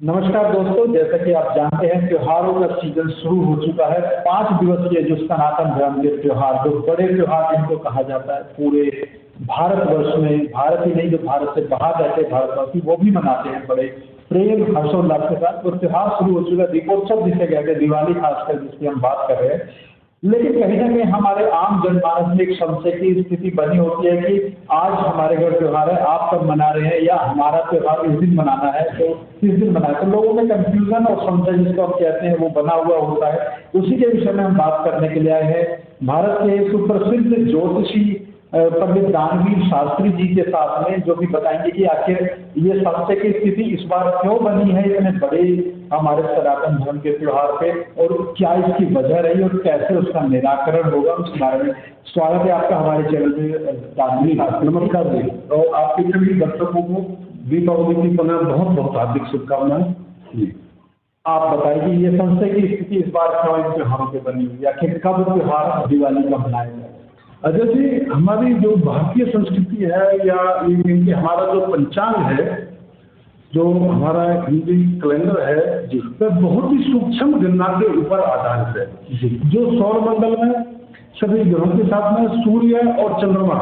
नमस्कार दोस्तों, जैसा कि आप जानते हैं त्योहारों का सीजन शुरू हो चुका है। 5 दिवसीय जो सनातन धर्म के त्योहार, जो बड़े त्योहार जिनको कहा जाता है, पूरे भारतवर्ष में, भारत ही नहीं जो भारत से बाहर रहते हैं भारतवासी वो भी मनाते हैं बड़े प्रेम हर्षोल्लास के साथ। तो त्योहार शुरू हो चुका है, दीपोत्सव जिसे कहते हैं, दिवाली खासकर जिसकी हम बात कर रहे हैं। लेकिन कहीं ना कहीं हमारे आम जनमानस में एक संशय की स्थिति बनी होती है कि आज हमारे घर त्योहार है, आप कब मना रहे हैं, या हमारा त्योहार इस दिन मनाना है तो किस दिन मनाए। तो लोगों में कंफ्यूजन और संशय जिसको हम कहते हैं वो बना हुआ होता है। उसी के विषय में हम बात करने के लिए आए हैं भारत के सुप्रसिद्ध ज्योतिषी पंडित दानवीर शास्त्री जी के साथ में, जो भी बताएंगे कि आखिर ये संशय की स्थिति इस बार क्यों बनी है इतने बड़े हमारे सनातन धर्म के त्योहार पे, और क्या इसकी वजह रही और कैसे उसका निराकरण होगा, उस बारे में। स्वागत है आपका हमारे चैनल पे दानवीर शास्त्री। नमस्कार जी। और आपके सभी दर्शकों को दीपावली की पुनः बहुत बहुत हार्दिक शुभकामनाएं। आप बताइए ये संशय की स्थिति इस बार क्यों इन त्योहारों पे बनी हुई, आखिर कब त्योहार दिवाली का मनाया जाए? अजय जी, हमारी जो भारतीय संस्कृति है या इनके हमारा जो पंचांग है, जो हमारा हिंदी कैलेंडर है जी, वह बहुत ही सूक्ष्म गणना के ऊपर आधारित है जी। जो सौर मंडल में सभी ग्रहों के साथ में सूर्य और चंद्रमा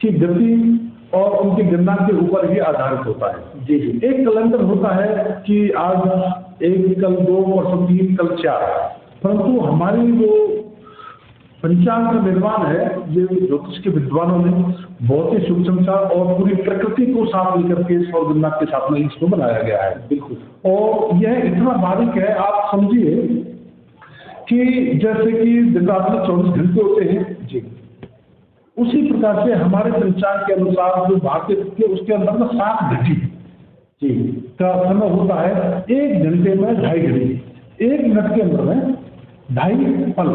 की गति और उनकी गणना के ऊपर ही आधारित होता है जी। एक कैलेंडर होता है कि आज 1, कल 2, परसों 3, कल 4, परंतु हमारी जो पंचांग का निर्माण है, ये ज्योतिष के विद्वानों ने बहुत ही सूक्ष्मता और पूरी प्रकृति को साथ लेकर के सौर गणना के साथ में इसको बनाया गया है। बिल्कुल। और यह इतना बारीक है, आप समझिए कि जैसे कि दिन रात में 24 घंटे होते हैं जी, उसी प्रकार से हमारे पंचांग के अनुसार जो भारतीय के उसके अंदर में 7 घड़ी जी का समय होता है। 1 घंटे में 2.5 घड़ी, 1 मिनट के अंदर में 2.5 पल,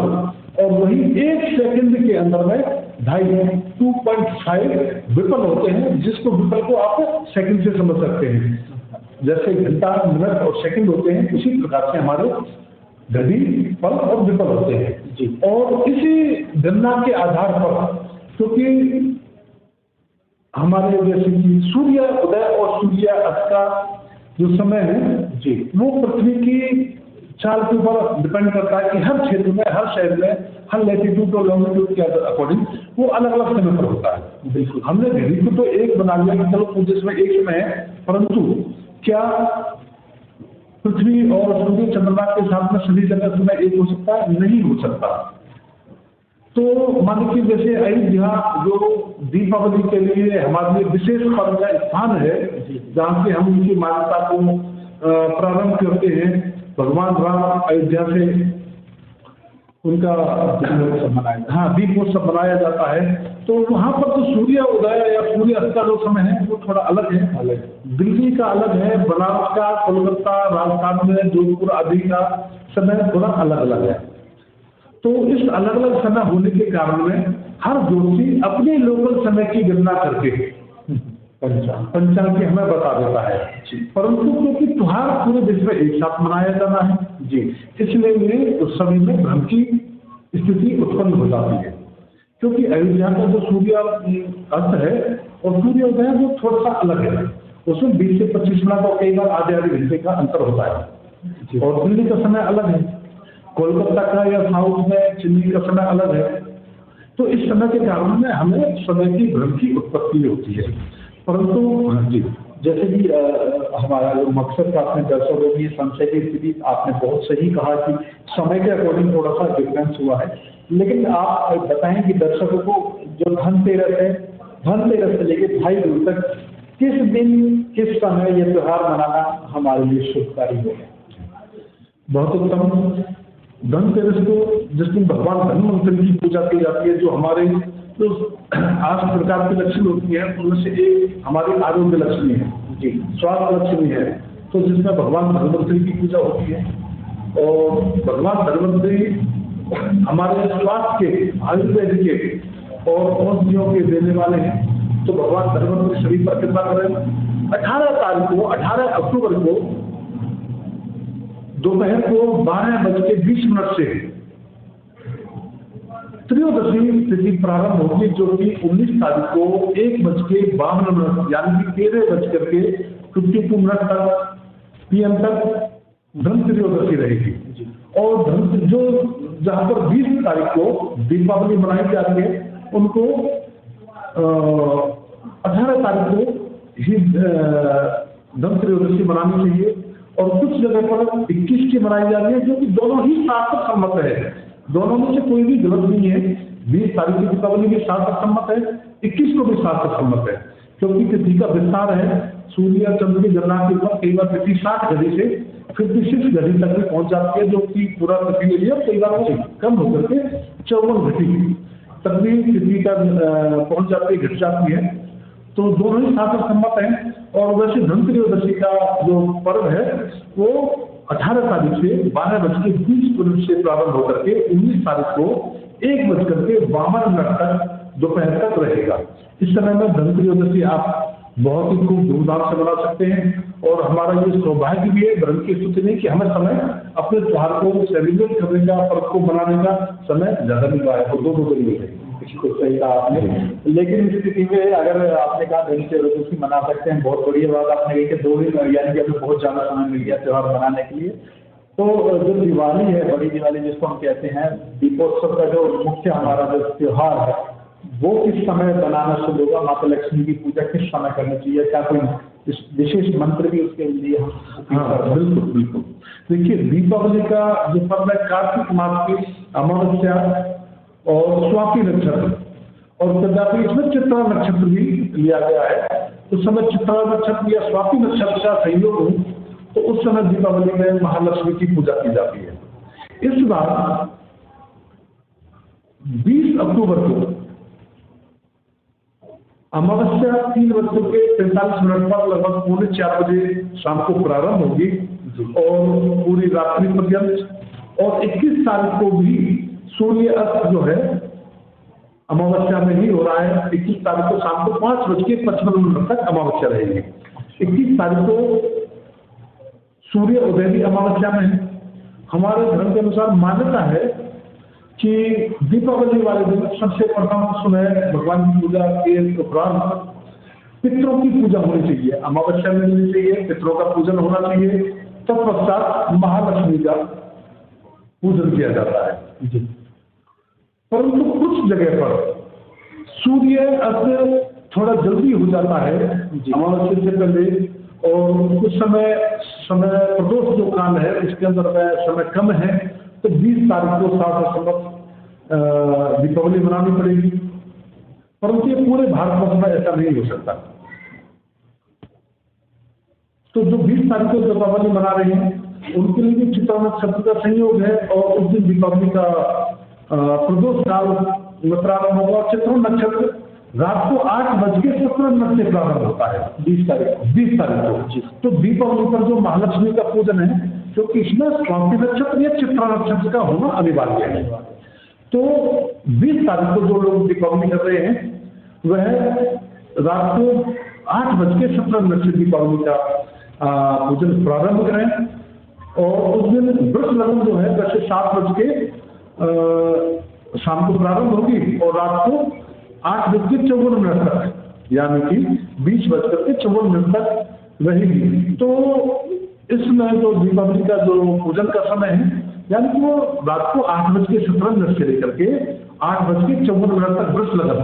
और वही 1 सेकंड के अंदर में 2.5 विपल होते हैं, जिसको विपल को आप सेकंड से समझ सकते हैं। जैसे घंटा, मिनट और सेकंड होते हैं, उसी प्रकार से हमारे घड़ी, पल और विपल होते हैं जी। और इसी गणना के आधार पर, क्योंकि हमारे जैसे कि सूर्य उदय और सूर्य अस्त का जो समय है जी, वो पृथ्वी की चाल के ऊपर डिपेंड करता है कि हर क्षेत्र में, हर शहर में, हर लैटिट्यूड और लॉन्गिट्यूड के अकॉर्डिंग वो अलग अलग समय पर होता है। बिल्कुल। हमने घड़ी को तो एक बना लिया कि चलो पूरे देश में एक समय है, परंतु क्या पृथ्वी और सूर्य चंद्रमा के साथ में सभी जगह समय एक हो सकता है? नहीं हो सकता। तो मान लीजिए जैसे अयोध्या जो दीपावली के लिए हमारे लिए विशेष पर्व का स्थान है, जहाँ से हम उनकी मान्यता को प्रारंभ करते हैं। भगवान राम अयोध्या से उनका दीपोत्सव मनाया जाता है। तो वहाँ पर तो सूर्य उदय या सूर्य अस्त का जो समय है वो थोड़ा अलग है। दिल्ली का अलग है, बनारस का, कोलकाता, राजस्थान में जोधपुर आदि का समय थोड़ा अलग अलग है। तो इस अलग अलग समय होने के कारण में हर ज्योतिषी अपने लोकल समय की गणना करके पंचांग की हमें बता देता है, परंतु क्योंकि त्योहार पूरे देश में एक साथ मनाया जाना है जी, इसलिए उस समय में भ्रम की स्थिति उत्पन्न हो जाती है। क्योंकि अयोध्या का जो सूर्य अस्त है और सूर्योदय है वो थोड़ा सा अलग है, उसमें 20 से 25 मिनट और कई बार आधे घंटे का अंतर होता है। और दिल्ली का समय अलग है, कोलकाता का या साउथ में चेन्नई का समय अलग है। तो इस समय के कारण में हमें समय की भ्रम की उत्पत्ति होती है। परंतु जी, जैसे कि हमारा जो मकसद था अपने दर्शकों की संशय की स्थिति, आपने बहुत सही कहा कि समय के अकॉर्डिंग थोड़ा सा डिफरेंस हुआ है। लेकिन आप बताएं कि दर्शकों को जो धनतेरस है, धनतेरस से लेकर भाई दूज तक किस दिन किस समय ये त्योहार मनाना हमारे लिए शुभकारी होगा? बहुत उत्तम। धनतेरस को जिस दिन भगवान धन्वंतरि की पूजा की जाती है, जो हमारे तो 8 प्रकार की लक्ष्मी होती है, उनमें से एक हमारी आरोग्य लक्ष्मी है जी, स्वास्थ्य लक्ष्मी है। तो जिसमें भगवान धन्वंतरि की पूजा होती है, और भगवान धन्वंतरि हमारे स्वास्थ्य के, आयुर्वेद के और औषधियों के देने वाले हैं। तो भगवान धन्वंतरि शरीर पर कृपा करें। 18 अक्टूबर को दोपहर को 12:20 से त्रयोदशी तिथि प्रारंभ होगी, जो कि 19 तारीख को 1:52 यानी कि 13:52 तक PM तक धनत्रयोदशी रहेगी। और जो जहाँ पर 20 तारीख को दीपावली मनाई जाती है, उनको 18 तारीख को ही धनत्रयोदशी मनानी चाहिए। और कुछ जगह पर 21 की मनाई जा रही है, जो कि दोनों ही शास्त्र सम्मत है, दोनों में से कोई भी गलत नहीं है। 20 तारीख की दीपावली भी शास्त्र सम्मत है, 21 को भी शास्त्र सम्मत है, क्योंकि तिथि का विस्तार है। सूर्य चंद्र की गणना के ऊपर कई बार तिथि 60 घड़ी से 56 घड़ी तक भी पहुंच जाती है, जो कि पूरा तिथि के लिए कई बार कम होकर के 54 घड़ी तक भी तिथि का पहुंच जाती है, घट जाती है। तो दोनों ही शास्त्र सम्मत है। और वैसे धनत्रयोदशी का जो पर्व है वो 18 तारीख से 12:20 से प्रारंभ होकर के 19 तारीख को 1:52 तक दोपहर तक रहेगा। इस समय में धनत्रयोदशी आप बहुत ही खूब धूमधाम से मना सकते हैं। और हमारा ये सौभाग्य भी है, धर्म की स्तुति नहीं, कि हमें समय अपने त्योहार को सेलिब्रेट करने का, पर्व को मनाने का समय ज्यादा मिल रहा है, और दो दिन मिल रही है। बिल्कुल सही कहा आपने। लेकिन इस स्थिति में अगर आपने कहा धनत्रयोदशी मना सकते हैं, बहुत बढ़िया बात आपने कही कि 2 दिन, यानी कि अभी बहुत ज्यादा समय मिल गया त्योहार मनाने के लिए। तो जो दिवाली है, बड़ी दिवाली जिसको हम कहते हैं, दीपोत्सव का जो मुख्य हमारा जो त्योहार है, वो किस समय बनाना शुरू होगा? माता लक्ष्मी की पूजा किस समय करनी चाहिए? क्या कोई विशेष मंत्र भी उसके लिए हम? हाँ, बिल्कुल बिल्कुल। देखिए, दीपावली का जो पर्व है, कार्तिक मास की अमावस्या और स्वाति नक्षत्र, और कदापि इसमें चित्रा नक्षत्र भी लिया गया है। उस समय चित्रा नक्षत्र या स्वाति नक्षत्र का संयोग हो, तो उस समय दीपावली में महालक्ष्मी की पूजा की जाती है। इस बार 20 अक्टूबर को अमावस्या 3:45 पर लगभग 3:45 बजे शाम को प्रारंभ होगी और पूरी रात्रि पर्यंत। और 21 तारीख को भी सूर्य अस्त जो है अमावस्या में ही हो रहा है। 21 तारीख को शाम को 5:55 तक अमावस्या रहेगी। 21 तारीख को सूर्य उदय भी अमावस्या में है। हमारे धर्म के अनुसार मान्यता है कि दीपावली वाले दिन सबसे प्रथम सुबह भगवान की पूजा के उपरांत पितरों की पूजा होनी चाहिए, अमावस्या में होनी चाहिए, पितरों का पूजन होना चाहिए। तत्पश्चात महालक्ष्मी का पूजन किया जाता है। परंतु कुछ जगह पर सूर्य अस्त थोड़ा जल्दी हो जाता है अमावस्या से पहले, और कुछ समय प्रदोष जो काल है उसके अंदर समय कम है, तो 20 तारीख को साथ दीपावली मनानी पड़ेगी। परंतु ये पूरे भारतवर्ष में ऐसा नहीं हो सकता। तो जो 20 तारीख को दीपावली मना रहे हैं, उनके लिए भी चित्रा नक्षत्र का संयोग है, और उस दिन दीपावली का प्रदोष काल प्रारंभ होगा। चित्रा नक्षत्र रात को 8:17 से प्रारंभ होता है 20 तारीख को। तो दीपावली पर जो महालक्ष्मी का पूजन है, क्योंकि इसमें स्वाति नक्षत्र या चित्रा नक्षत्र का होना अनिवार्य है, तो 20 तारीख को जो लोग दीपावली कर रहे हैं, वह रात को 8:17 से दीपावली का पूजन प्रारंभ करें। और उस दिन वृष लगन जो है वैसे 7 बजे शाम को प्रारंभ होगी और रात को 8:54 तक, यानी कि 20:54 तक रहेगी। तो इसमें जो दीपावली का जो पूजन का समय है, यानी कि वो रात को 8:17 से लेकर के 8:54 तक वृष लगन।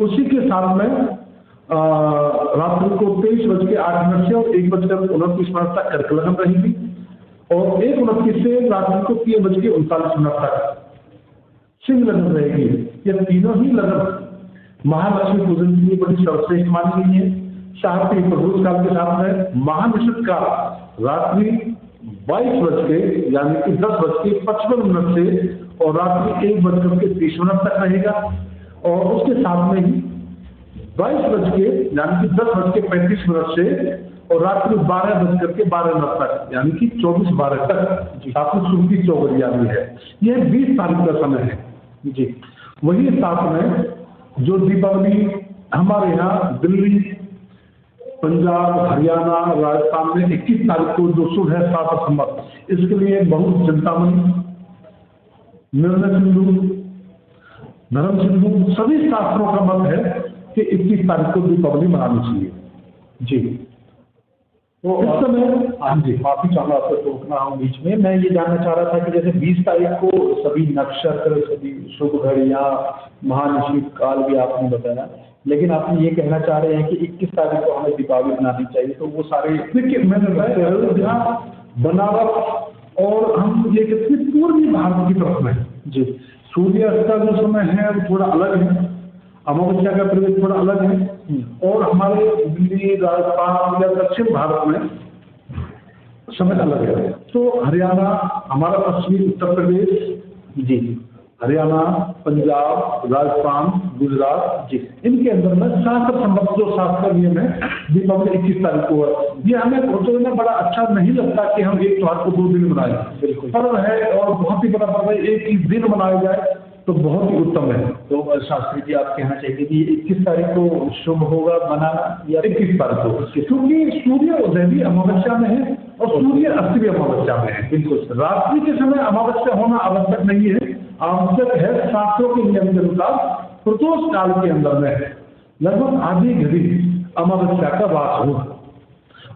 उसी के साथ में रात्रि को 23:08 से और 1:29 तक कर्क लगन रहेगी, और 1:29 से रात्रि को 3:39 तक सिंह लगन रहेगी। ये तीनों ही लगन महालक्ष्मी पूजन के लिए बड़ी सर्वश्रेष्ठ मानी गई है। साथ ही प्रदोष काल के साथ में महानिषद का रात्रि 22 बज के, यानी कि 10:55 से और रात्रि 1:30 तक रहेगा। और उसके साथ में ही 22 बज के, यानी कि 10:35 से और रात्रि 12:12 तक, यानी कि 24:12 तक साथ में सूर्य की चौगड़िया भी है। यह 20 तारीख का समय है जी। वही साथ में जो दीपावली हमारे यहाँ दिल्ली, पंजाब, हरियाणा, राजस्थान में 21 तारीख को जो शुभ है शास्त्र सम्मत, इसके लिए बहुत चिंतामणि, निर्णय सिंधु, धर्म सिंधु, सभी शास्त्रों का मत है कि 21 तारीख को दीपावली मनानी चाहिए जी। तो इस समय हाँ जी, माफी चाहूंगा आपको टोकना हूँ बीच में। मैं ये जानना चाह रहा था कि जैसे 20 तारीख को सभी नक्षत्र, सभी शुभ घड़ियाँ, महानिशित काल भी आपने बताया, लेकिन आप ये कहना चाह रहे हैं कि 21 तारीख को हमें दीपावली मनानी चाहिए, तो वो सारे देखिए मैंने बताया अयोध्या, बनारस और हम ये कहते हैं पूर्वी भारत की तरफ में जी सूर्यास्त का जो समय है वो थोड़ा अलग है, अमावस्या का प्रवेश थोड़ा अलग है, और हमारे दिल्ली, राजस्थान या दक्षिण भारत में समय अलग है। तो हरियाणा, हमारा पश्चिमी उत्तर प्रदेश, जी हरियाणा, पंजाब, राजस्थान, गुजरात, जी इनके अंदर में शास्त्र संबंध जो शास्त्र नियम है दीपावली 21 तारीख को है। ये हमें फोटो में बड़ा अच्छा नहीं लगता कि हम एक त्योहार को 2 दिन मनाएं, बिल्कुल पर्व है और बहुत ही बड़ा पर्व है, एक ही दिन मनाया जाए तो बहुत ही उत्तम है। तो शास्त्री जी आप कहना चाहिए कि 21 तारीख को शुभ होगा मनाना या 21 तारीख को, क्योंकि सूर्य उदय भी अमावस्या में है और सूर्य अस्त भी अमावस्या में है। बिल्कुल रात्रि के समय अमावस्या होना आवश्यक नहीं है, आवश्यक है शास्त्रों के नियम के अनुसार प्रदोष काल के अंदर में लगभग आधी घड़ी अमावस्या का वास हो,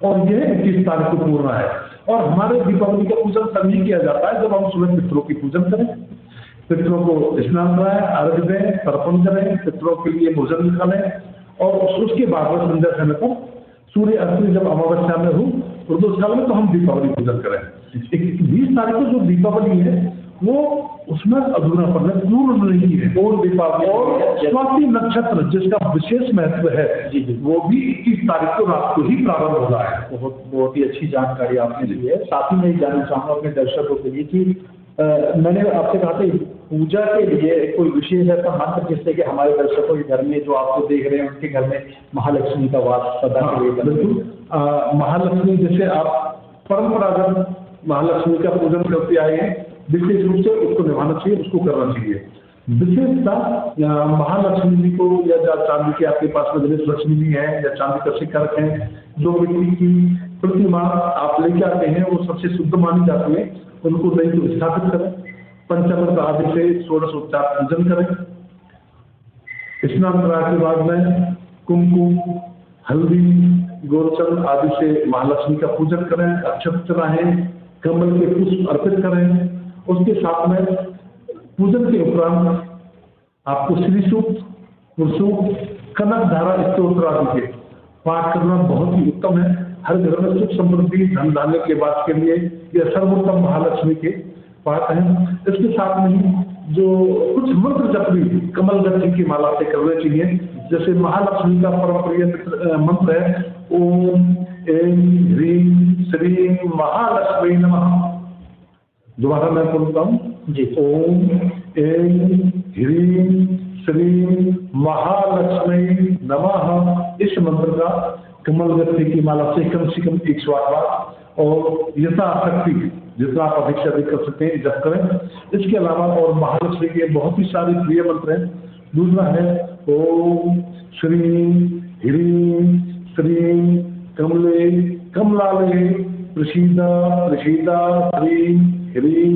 और यह 21 तारीख को पूर्ण है। और हमारे दीपावली का पूजन तभी किया जाता है जब हम सुबह पितरों की पूजन करें, पितरों को स्नान कराएं, अर्घ दें, तर्पण करें, पितरों के लिए भोजन निकालें, और उसके बाद में संध्या समय पर सूर्य अस्त जब अमावस्या में हो प्रदोष काल में तो हम दीपावली पूजन करें। 20 तारीख को जो दीपावली है वो उसमें अधूरापन है, पूर्ण नहीं है। पूर्ण दीपावली और स्वाति नक्षत्र जिसका विशेष महत्व है वो भी 21 तारीख को रात को ही प्रारंभ हो रहा है। बहुत ही अच्छी जानकारी आपने दी है। साथ ही मैं जानना चाहूंगा अपने दर्शकों के लिए कि मैंने आपसे कहा था पूजा के लिए कोई विशेष ऐसा मंत्र जिससे कि हमारे दर्शकों के घर में जो आपको देख रहे हैं उनके घर में महालक्ष्मी का वास सदा के लिए बिल्कुल। महालक्ष्मी जैसे आप परंपरागत महालक्ष्मी का पूजन करते आए हैं, विशेष रूप से उसको निभाना चाहिए, उसको करना चाहिए। विशेषता महालक्ष्मी जी को या चांदी के आपके पास में गणेश लक्ष्मी जी है या चांदी का सिक्का रखें, जो मिट्टी की प्रतिमा आप लेके आते हैं वो सबसे शुद्ध मानी जाती है, उनको नहीं तो स्थापित करें, पंचामृत आदि से षोडशोपचार पूजन करें, स्नान कराने के बाद में कुमकुम, हल्दी, गोरचंद आदि से महालक्ष्मी का पूजन करें, अक्षत चढ़ाएं, कमल के पुष्प अर्पित करें। उसके साथ में पूजन के उपरांत आपको श्री सूक्त, पुरुषूक्त, कनक धारा स्तोत्र आदि के पाठ करना बहुत ही उत्तम है। हर घर में सुख समृद्धि धन धान्य के बाद के लिए यह सर्वोत्तम महालक्ष्मी के पाठ हैं। इसके साथ में ही जो कुछ मंत्र जप भी कमल गति की माला से करने चाहिए, जैसे महालक्ष्मी का परम प्रिय मंत्र है ओम ऐं ह्रीं श्रीं महालक्ष्मी नमः। दोबारा मैं बोलता हूँ जी, ओम ऐं ह्रीं श्रीं महालक्ष्मी नमः। इस मंत्र का कमल गति की माला से कम 108 बार और यथाशक्ति जितना आप अधिक से अधिक कर सकते हैं जप करें। इसके अलावा और महालक्ष्मी के बहुत ही सारे प्रिय मंत्र हैं। दूसरा है ओम श्रीं ह्रीं श्रीं कमले कमलाले प्रसीदा प्रसीदा श्रीं ह्रीं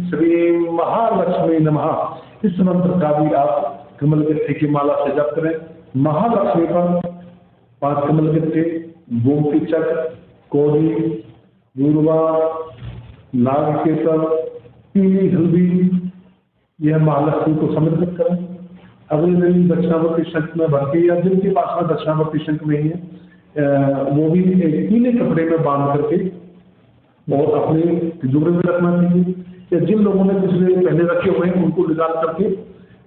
श्रीं महालक्ष्मी नमः। इस मंत्र का भी आप कमल गट्टे की माला से जप करें। महालक्ष्मी पर 5 कमल गट्टे, गोमती चक्र, कौड़ी, दूर्वा, नागकेसर, पीली हल्दी, यह महालक्ष्मी को समर्पित करें। अगले दिन दक्षिणावर्ती शंख में भर के या जिनके पास में दक्षिणावर्ती शंख नहीं है वो भी एक पीले कपड़े में बांध करके और अपने तिजोरी में रखना चाहिए, या जिन लोगों ने पिछले पहले रखे हुए हैं उनको निकाल करके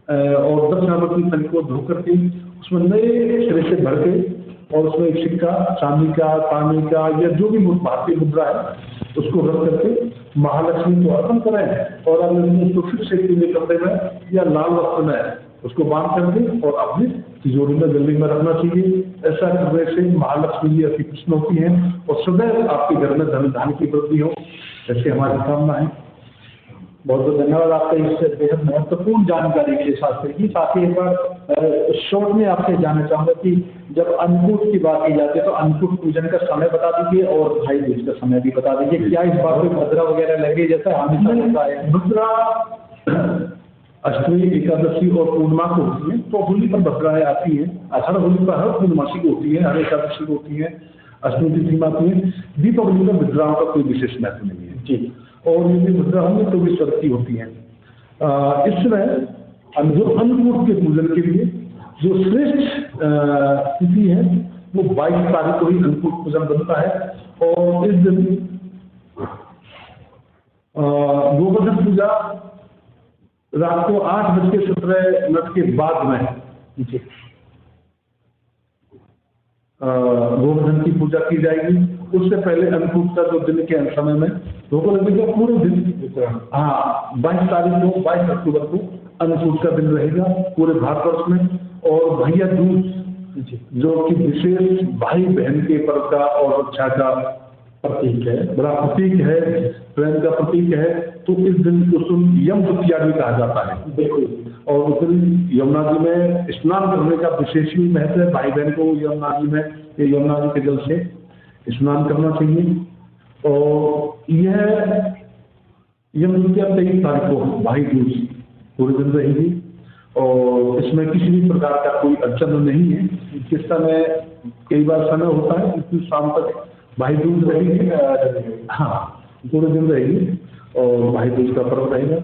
और दक्षिणावर्ती शंख को धो करके उसमें नए सिरे से भर के और उसमें एक सिक्का चांदी का, तांबे का या जो भी भारतीय मुद्रा है उसको रख करके महालक्ष्मी को अर्पण करें और अगले दिन उसको फिर से पीले कपड़े में या लाल वस्त्र में उसको बांध करके और अपनी तिजोरी में बिल्डिंग में रखना चाहिए। ऐसा करने से महालक्ष्मी जी अति प्रसन्न होती हैं और सदैव आपके घर में धन धान्य की वृद्धि हो, ऐसी हमारी कामना है। बहुत बहुत धन्यवाद आपका इस बेहद महत्वपूर्ण जानकारी के लिए शास्त्री जी। साथ ही एक बार शॉर्ट में आपसे जानना चाहूँगा कि जब अन्नकूट की बात की जाती है तो अन्नकूट पूजन का समय बता दीजिए और भाई दूज का समय भी बता दीजिए। क्या इस बार कोई भद्रा वगैरह लगे जैसा हमेशा होता है? भद्रा अष्टमी, एकादशी और पूर्णिमा को होती है, तो होली पर भद्राएं आती हैं। हर होली पर हर पूर्णमासी को होती है, हर एकादशी को होती है, अष्टमी तिथि में आती है। दीपावली में मुद्राओं का कोई विशेष महत्व नहीं है जी। और ये भी मुद्रा होंगी तो भी स्वर्ग की होती है। इसमें जो अन्नकूट के पूजन के लिए जो श्रेष्ठ तिथि है वो 22 तारीख को ही अन्नकूट पूजन बनता है। और इस दिन गोवर्धन पूजा रात को 8:17 के बाद में गोवर्धन की पूजा की जाएगी। उससे पहले अन्नकूट का जो दिन के समय में भोग लगेगा पूरे दिन। हाँ, 22 तारीख को 22 अक्टूबर को अन्नकूट का दिन रहेगा पूरे भारतवर्ष में। और भैया दूज जो कि विशेष भाई बहन के पर्व का और रक्षा का प्रतीक है, बड़ा प्रतीक है, प्रेम का प्रतीक है। तो इस दिन को यम द्वितीया भी कहा जाता है। बिल्कुल। और उस दिन यमुना जी में स्नान करने का विशेष भी महत्व है। भाई बहन को यमुना जी में यमुना जी के जल से स्नान करना चाहिए। और यह यम द्वितीया 23 तारीख को भाई दूज पूरे दिन रहेगी और इसमें किसी भी प्रकार का कोई अड़चन नहीं है। इस समय कई बार समय होता है कि शाम तक भाई दूज रहेगी। हाँ, पूरे दिन रहेगी और भाई दूज का पर्व रहेगा।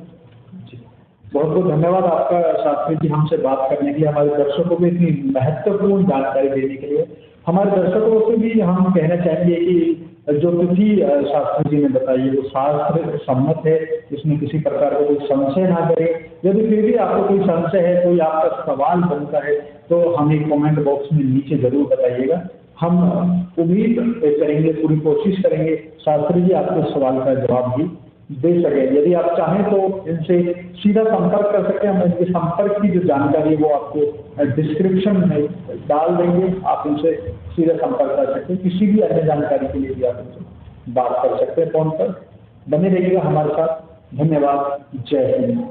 बहुत बहुत धन्यवाद आपका शास्त्री जी, हमसे बात करने के लिए, हमारे दर्शकों को इतनी महत्वपूर्ण जानकारी देने के लिए। हमारे दर्शकों से भी हम कहना चाहेंगे कि जो तिथि शास्त्री जी ने बताई है वो शास्त्र सम्मत है, इसमें किसी प्रकार का कोई संशय ना करें। यदि फिर भी आपको कोई संशय है, कोई आपका सवाल बनता है तो हमें कमेंट बॉक्स में नीचे जरूर बताइएगा। हम उम्मीद करेंगे, पूरी कोशिश करेंगे शास्त्री जी आपके सवाल का जवाब भी दे सके। यदि आप चाहें तो इनसे सीधा संपर्क कर सकते हैं। हम इनके संपर्क की जो जानकारी है वो आपको डिस्क्रिप्शन में डाल देंगे, आप इनसे सीधा संपर्क कर सकते हैं। किसी भी अन्य जानकारी के लिए भी आप इनसे बात कर सकते हैं फोन पर। बने रहिएगा हमारे साथ। धन्यवाद। जय हिंद।